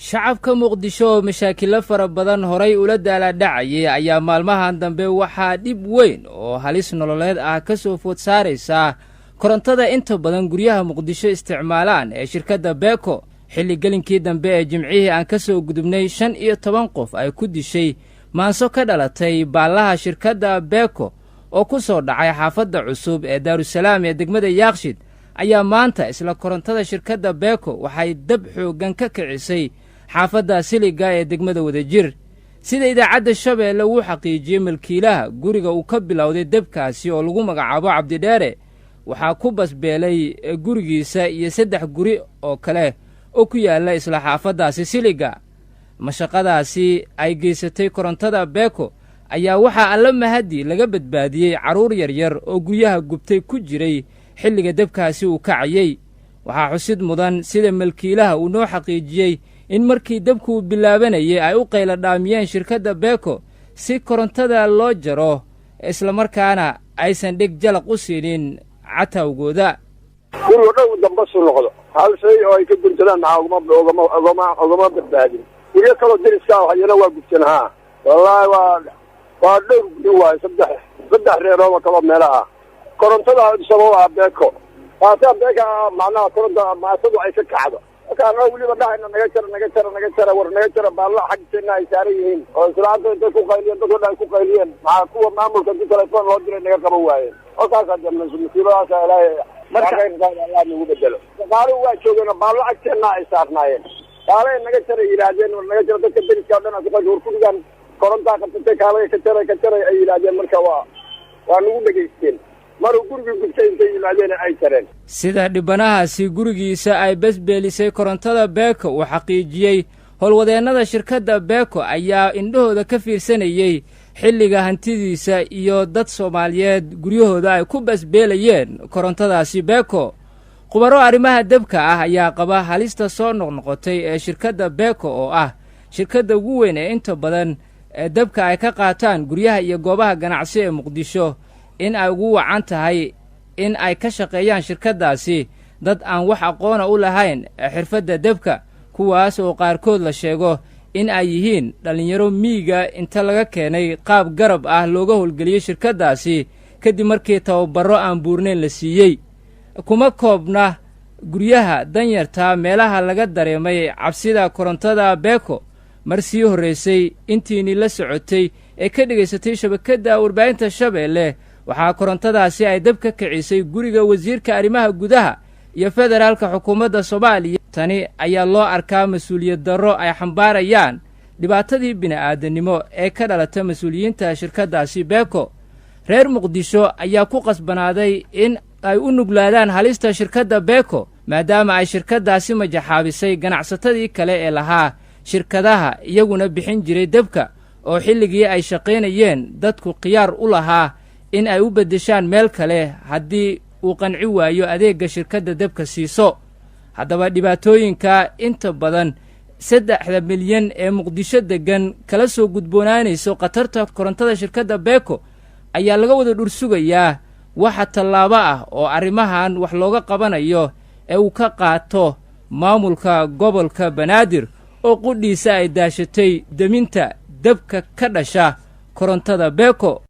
shacabka muqdisho oo mashaakilo fara badan horay ula daala dhacayay ayaa maalmahan dambe waxaa dhib weyn oo halis nololeed ah ka soo food saaraysa korontada inta badan guryaha muqdisho isticmaalaan ee shirkadda beeko xilligelinkii dambe ee jimcihii aan ka soo gudubnay 15 qof ay ku dishay maanso ka dhalatay baallaha shirkadda beeko oo ku soo dhacay xaafadda cusub ee daarusalaam ee degmada yaaqshid ayaa maanta isla korontada shirkadda beeko waxay dab xooggan ka kicisay xaafadda siliga ee degmada wadajir sida idaacadda shabeelle uu xaqiijiyey milkiilaha guriga uu ka bilowday debkaasi oo lagu magacaabo cabdidheere waxaa ku basbeelay gurigiisa iyo 3 guri oo kale oo ku yaalla isla xaafaddaasi siliga mashaqadaasi ay geysatay korontada beeko ayaa waxaa alla mahadi laga badbaadiyey carruur yaryar oo guryaha gubtay ku jiray xilliga debkaasi uu kacayey waxaa xusid mudan sida milkiilaha uu noo xaqiijiyey in markii debku bilaabanayay ay u qayla dhaamiyeen shirkadda beeko si korontada loo jaro islamarkaana aysan dheg jalaq u siinin catawgooda guriga dhow dambasu noqdo hal shay oo ay ka guntadaan ogama badbaadin guryo kaloo deriska waxayana waa gubtan haa wallaahi waa dhowr guri waayo saddex reerooba kaloo meelaha korontada sabab ah beeko waataa beeka macnaha koronta maasadu ay ka kacdo marka anoo weliba dhahayna naga jara war naga jara baalla xagteena ay saaran yihiin oo islaanta intay ku qayliyeen dadka dhan ku qayliyeen maxaa kuwa maamulka si telefoon loo diray naga qaban waayeen halkaas hadda masiibadaas ilaahay marka Allah nagu bedelo qaaru waa joogeen baalla xagteena ay saarnaayeen baalla naga jara yiraahdeen war naga jara dadka deriska dhan ay ku dhigaan koronta qabtay kaalay ka jaray ay yiraahdeen marka waa nagu dhageysteen maruu guriga gubtay intay yimaadeen ay jareen sida dhibanahaasi gurigiisa ay basbeelisay korontada beeko uu xaqiijiyey howlwadeennada shirkadda beeko ayaa indhahooda ka fiirsanayey xilliga hantidiisa iyo dad Soomaaliyeed guryahooda ay ku basbeelayeen korontadaasi beeko khubaro arrimaha debka ah ayaa qaba halista soo noqnoqotay ee shirkadda beeko oo ah shirkadda ugu weyn ee inta badan debka ay ka qaataan guryaha iyo goobaha ganacsi ee muqdisho in ay ugu wacan tahay in ay ka shaqeeyaan shirkaddaasi dad aan wax aqoona u lahayn xirfadda debka kuwaas oo qaarkood la sheego in ay yihiin dhallinyaro miyiga inta laga keenay qaab garab ah looga howlgeliyey shirkaddaasi kadib markii tababarro aan buurnayn la siiyey kuma koobna guryaha danyarta meelaha laga dareemay cabsida korontada beeko mar sii horraysay intiinii la socotay ee ka dhegaysatay shabakadda warbaahinta shabeelle waxaa korontadaasi ay dab ka kicisay guriga wasiirka arrimaha gudaha iyo federaalka xukuumadda Soomaaliya tani ayaa loo arkaa mas'uuliyad darro ay xambaarayaan dhibaatadii bini'aadanimo ee ka dhalata mas'uuliyiinta shirkaddaasi beeko reer muqdisho ayaa ku qasbanaaday in ay u nuglaadaan halista shirkadda beeko maadaama ay shirkaddaasi majaxaabisay ganacsatadii kale ee lahaa shirkadaha iyaguna bixin jiray debka oo xilligii ay shaqaynayeen dadku khiyaar u lahaa in ay u beddeshaan meel kale haddii uu qanci waayo adeegga shirkadda debka siiso haddaba dhibaatooyinka inta badan 3 milyan ee muqdisho deggan kala soo gudboonaanayso khatarta korontada shirkadda beeko ayaa laga wada dhursugayaa waxa tallaabo ah oo arrimahan wax looga qabanayo ee uu ka qaato maamulka gobolka banaadir oo qudhiisa ay daashatay deminta debka ka dhasha korontada beeko